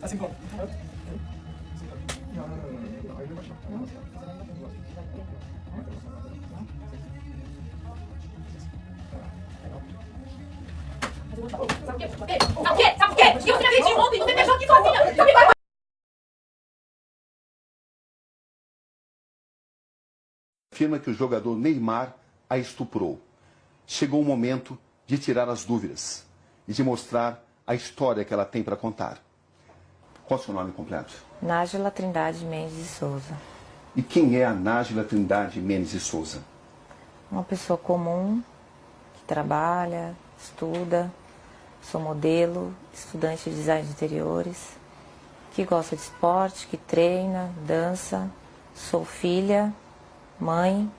Assim como. Sabe o quê? Sabe o quê? Sabe o quê? E você me agrediu ontem, você me deixou aqui sozinha. Sabe qual? Afirma que o jogador Neymar a estuprou. Chegou o momento de tirar as dúvidas e de mostrar a história que ela tem para contar. Qual é o seu nome completo? Nájila Trindade Mendes de Souza. E quem é a Nájila Trindade Mendes de Souza? Uma pessoa comum, que trabalha, estuda, sou modelo, estudante de design de interiores, que gosta de esporte, que treina, dança, sou filha, mãe,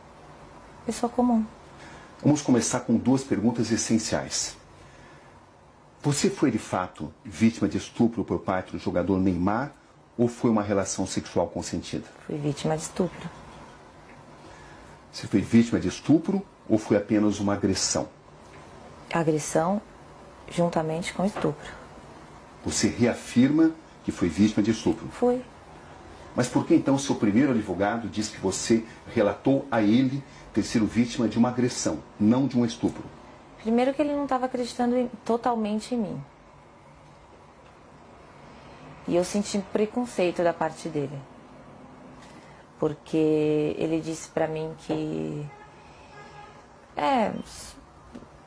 pessoa comum. Vamos começar com duas perguntas essenciais. Você foi de fato vítima de estupro por parte do jogador Neymar ou foi uma relação sexual consentida? Fui vítima de estupro. Você foi vítima de estupro ou foi apenas uma agressão? Agressão juntamente com estupro. Você reafirma que foi vítima de estupro. Fui. Mas por que então seu primeiro advogado diz que você relatou a ele ter sido vítima de uma agressão, não de um estupro? Primeiro que ele não estava acreditando totalmente em mim. E eu senti preconceito da parte dele. Porque ele disse pra mim que...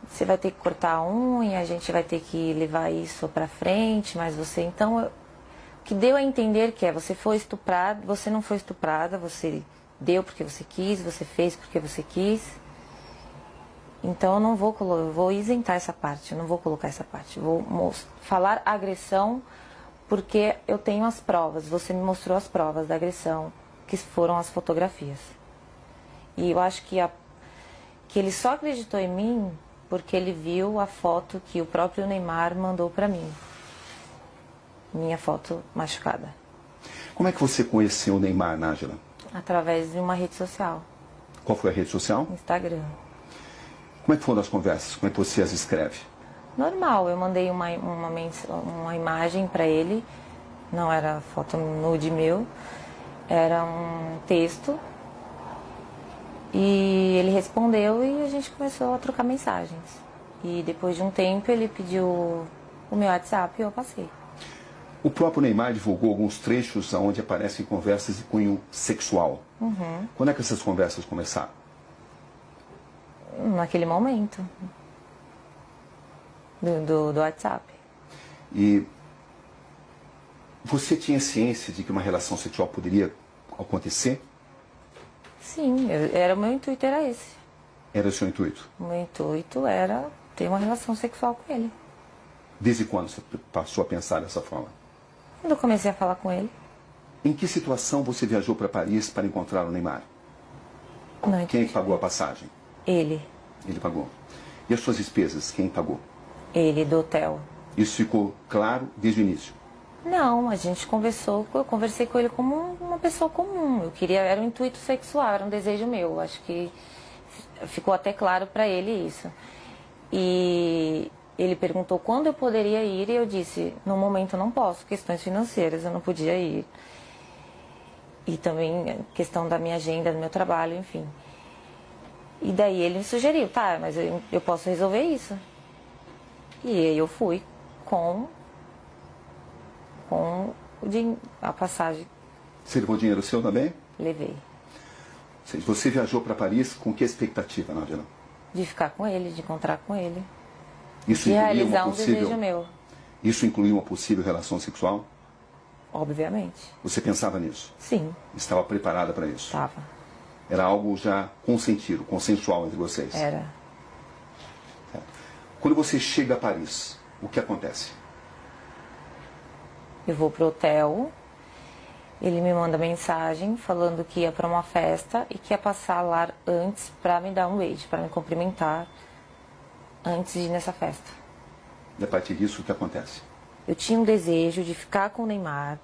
você vai ter que cortar a unha, a gente vai ter que levar isso pra frente, mas você... Então, o que deu a entender que você foi estuprada, você não foi estuprada, você deu porque você quis, você fez porque você quis. Então eu não vou eu vou isentar essa parte, eu não vou colocar essa parte. Vou falar agressão porque eu tenho as provas. Você me mostrou as provas da agressão, que foram as fotografias. E eu acho que ele só acreditou em mim porque ele viu a foto que o próprio Neymar mandou pra mim. Minha foto machucada. Como é que você conheceu o Neymar, Nájila? Através de uma rede social. Qual foi a rede social? Instagram. Como é que foram as conversas? Como é que você as escreve? Normal, eu mandei uma imagem pra ele, não era foto nude meu, era um texto. E ele respondeu e a gente começou a trocar mensagens. E depois de um tempo ele pediu o meu WhatsApp e eu passei. O próprio Neymar divulgou alguns trechos onde aparecem conversas de cunho sexual. Quando é que essas conversas começaram? Naquele momento. Do WhatsApp. E você tinha ciência de que uma relação sexual poderia acontecer? Sim, o meu intuito era esse. Era o seu intuito? O meu intuito era ter uma relação sexual com ele. Desde quando você passou a pensar dessa forma? Quando eu comecei a falar com ele. Em que situação você viajou para Paris para encontrar o Neymar? Não, Quem pagou a passagem? Ele. Ele pagou. E as suas despesas, quem pagou? Ele, do hotel. Isso ficou claro desde o início? Não, a gente conversou, eu conversei com ele como uma pessoa comum. Eu queria, era um intuito sexual, era um desejo meu. Acho que ficou até claro para ele isso. E ele perguntou quando eu poderia ir e eu disse, no momento eu não posso, questões financeiras, eu não podia ir. E também questão da minha agenda, do meu trabalho, enfim. E daí ele me sugeriu, tá, mas eu posso resolver isso. E aí eu fui com a passagem. Você levou dinheiro seu também? Levei. Ou seja, você viajou para Paris com que expectativa, Nájila? De ficar com ele, de encontrar com ele. Isso De incluía realizar uma um desejo meu. Isso incluía uma possível relação sexual? Obviamente. Você pensava nisso? Sim. Estava preparada para isso? Estava. Era algo já consentido, consensual entre vocês? Era. Quando você chega a Paris, o que acontece? Eu vou pro hotel, ele me manda mensagem falando que ia para uma festa e que ia passar lá antes para me dar um beijo, para me cumprimentar antes de ir nessa festa. E a partir disso, o que acontece? Eu tinha um desejo de ficar com o Neymar.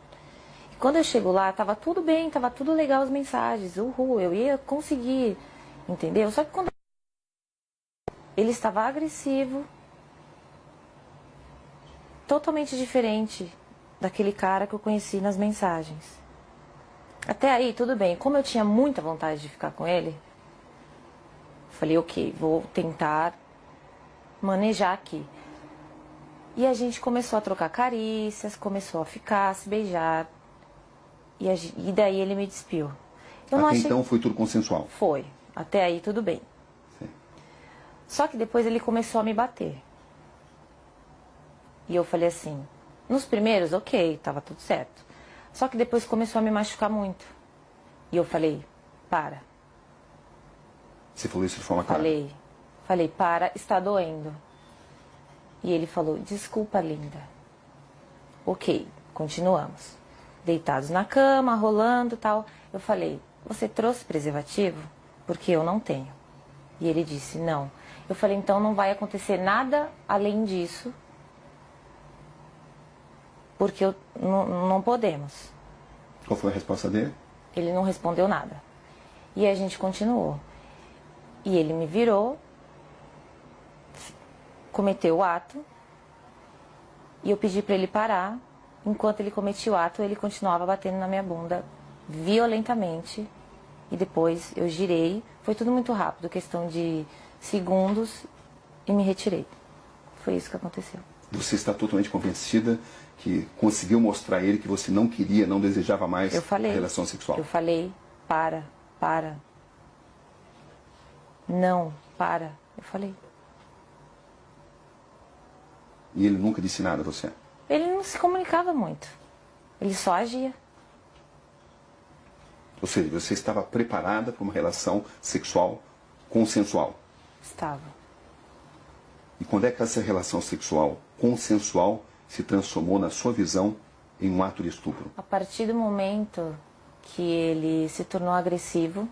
E quando eu chego lá, tava tudo bem, tava tudo legal as mensagens. Uhul, eu ia conseguir, entendeu? Só que quando ele estava agressivo, totalmente diferente daquele cara que eu conheci nas mensagens. Até aí, tudo bem. Como eu tinha muita vontade de ficar com ele, falei, ok, vou tentar manejar aqui. E a gente começou a trocar carícias, começou a ficar, a se beijar. E daí ele me despiu. Eu não Até achei... então foi tudo consensual? Foi. Até aí tudo bem. Sim. Só que depois ele começou a me bater. E eu falei assim, nos primeiros, ok, tava tudo certo. Só que depois começou a me machucar muito. E eu falei, para. Você falou isso de forma clara? Falei, para, está doendo. E ele falou, desculpa, linda. Ok, continuamos. Deitados na cama, rolando e tal. Eu falei, você trouxe preservativo? Porque eu não tenho. E ele disse, não. Eu falei, então não vai acontecer nada além disso. Porque não podemos. Qual foi a resposta dele? Ele não respondeu nada. E a gente continuou. E ele me virou, cometeu o ato, e eu pedi para ele parar. Enquanto ele cometia o ato, ele continuava batendo na minha bunda violentamente. E depois eu girei. Foi tudo muito rápido, questão de segundos, e me retirei. Foi isso que aconteceu. Você está totalmente convencida que conseguiu mostrar a ele que você não queria, não desejava mais a relação sexual? Eu falei, para. Não, para. Eu falei. E ele nunca disse nada a você? Ele não se comunicava muito. Ele só agia. Ou seja, você estava preparada para uma relação sexual consensual? Estava. E quando é que essa relação sexual consensual se transformou, na sua visão, em um ato de estupro? A partir do momento que ele se tornou agressivo,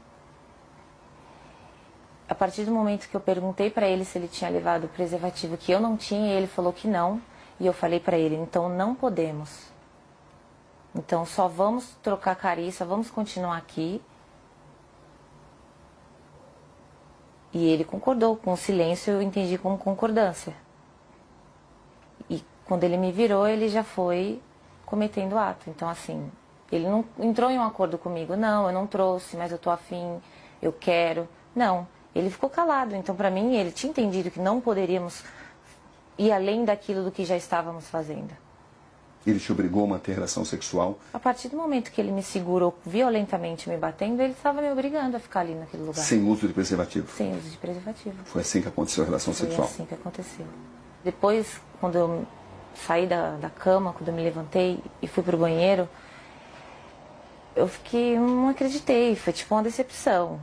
a partir do momento que eu perguntei para ele se ele tinha levado o preservativo, que eu não tinha, ele falou que não, e eu falei para ele, então não podemos. Então só vamos trocar carícia, vamos continuar aqui. E ele concordou, com o silêncio eu entendi como concordância. E quando ele me virou, ele já foi cometendo ato. Então assim, ele não entrou em um acordo comigo, não, eu não trouxe, mas eu tô afim, eu quero. Não, ele ficou calado. Então para mim, ele tinha entendido que não poderíamos ir além daquilo do que já estávamos fazendo. Ele te obrigou a manter relação sexual? A partir do momento que ele me segurou violentamente me batendo, ele estava me obrigando a ficar ali naquele lugar. Sem uso de preservativo? Sem uso de preservativo. Foi assim que aconteceu a relação sexual? Foi assim que aconteceu. Depois, quando eu saí da cama, quando eu me levantei e fui pro banheiro, eu fiquei, não acreditei, foi tipo uma decepção.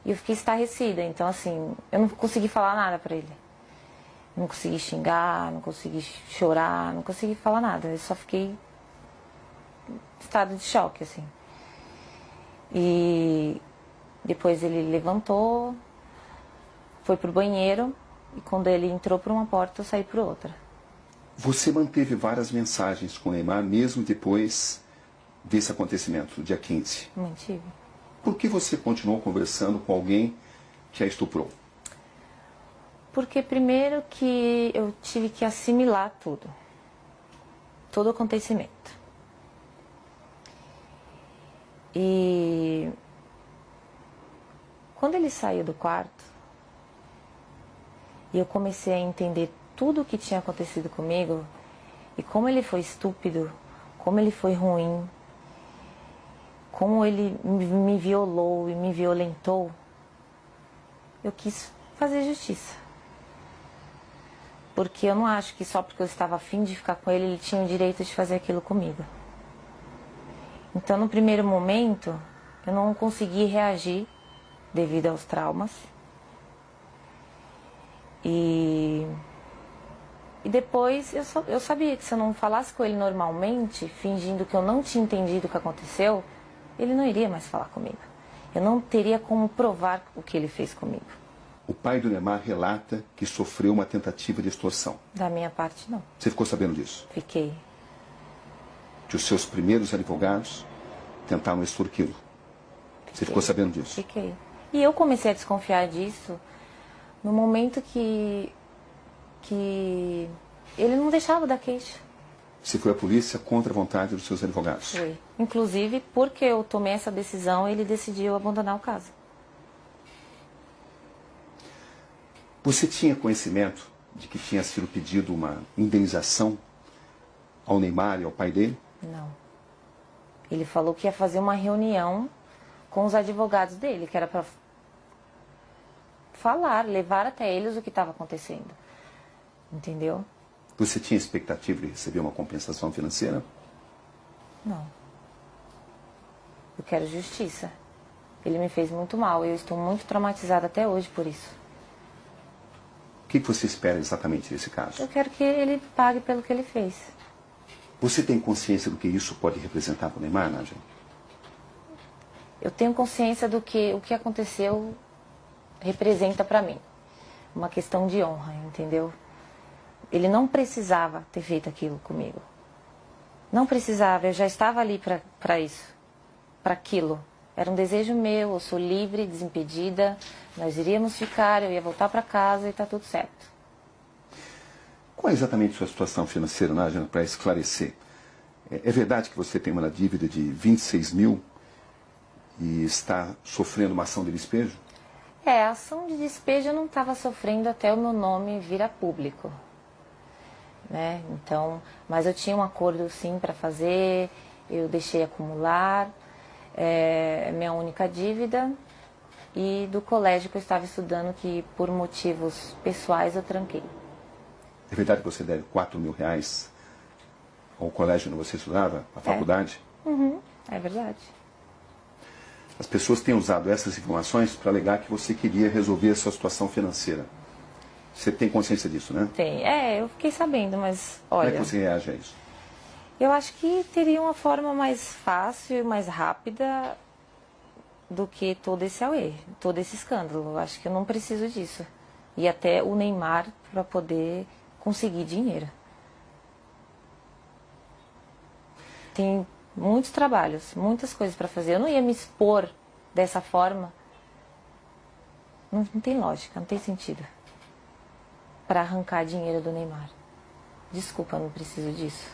E eu fiquei estarrecida, então assim, eu não consegui falar nada pra ele. Não consegui xingar, não consegui chorar, não consegui falar nada. Eu só fiquei em estado de choque, assim. E depois ele levantou, foi pro banheiro, e quando ele entrou por uma porta, eu saí por outra. Você manteve várias mensagens com o Neymar, mesmo depois desse acontecimento, dia 15? Mantive. Por que você continuou conversando com alguém que a estuprou? Porque primeiro que eu tive que assimilar tudo. Todo o acontecimento. E quando ele saiu do quarto, e eu comecei a entender tudo o que tinha acontecido comigo, e como ele foi estúpido, como ele foi ruim, como ele me violou e me violentou, eu quis fazer justiça. Porque eu não acho que só porque eu estava afim de ficar com ele, ele tinha o direito de fazer aquilo comigo. Então, no primeiro momento, eu não consegui reagir devido aos traumas. E depois eu sabia que se eu não falasse com ele normalmente, fingindo que eu não tinha entendido o que aconteceu, ele não iria mais falar comigo. Eu não teria como provar o que ele fez comigo. O pai do Neymar relata que sofreu uma tentativa de extorsão. Da minha parte, não. Você ficou sabendo disso? Fiquei. Que os seus primeiros advogados tentaram extorquí-lo. Você ficou sabendo disso? Fiquei. E eu comecei a desconfiar disso no momento que ele não deixava dar queixa. Você foi à polícia contra a vontade dos seus advogados. Foi. Inclusive, porque eu tomei essa decisão, ele decidiu abandonar o caso. Você tinha conhecimento de que tinha sido pedido uma indenização ao Neymar e ao pai dele? Não. Ele falou que ia fazer uma reunião com os advogados dele, que era para falar, levar até eles o que estava acontecendo. Entendeu? Você tinha expectativa de receber uma compensação financeira? Não. Eu quero justiça. Ele me fez muito mal e eu estou muito traumatizada até hoje por isso. O que você espera exatamente desse caso? Eu quero que ele pague pelo que ele fez. Você tem consciência do que isso pode representar para o Neymar, Nádia? Eu tenho consciência do que o que aconteceu representa para mim. Uma questão de honra, entendeu? Ele não precisava ter feito aquilo comigo. Não precisava, eu já estava ali para isso, para aquilo. Era um desejo meu, eu sou livre, desimpedida, nós iríamos ficar, eu ia voltar para casa e está tudo certo. Qual é exatamente a sua situação financeira, Nádia, para esclarecer? É verdade que você tem uma dívida de 26 mil e está sofrendo uma ação de despejo? A ação de despejo eu não estava sofrendo até o meu nome vir a público. Né? Então, mas eu tinha um acordo sim para fazer, eu deixei acumular, minha única dívida, e do colégio que eu estava estudando, que por motivos pessoais eu tranquei. É verdade que você deve 4 mil reais ao colégio onde você estudava, à faculdade? É verdade. As pessoas têm usado essas informações para alegar que você queria resolver a sua situação financeira. Você tem consciência disso, né? Tem. Eu fiquei sabendo, mas Como é olha, que você reage a isso? eu acho que teria uma forma mais fácil e mais rápida do que todo esse auê, todo esse escândalo. Eu acho que eu não preciso disso. E até o Neymar para poder conseguir dinheiro. Tem muitos trabalhos, muitas coisas para fazer. Eu não ia me expor dessa forma. Não tem lógica, não tem sentido. Para arrancar dinheiro do Neymar. Desculpa, eu não preciso disso.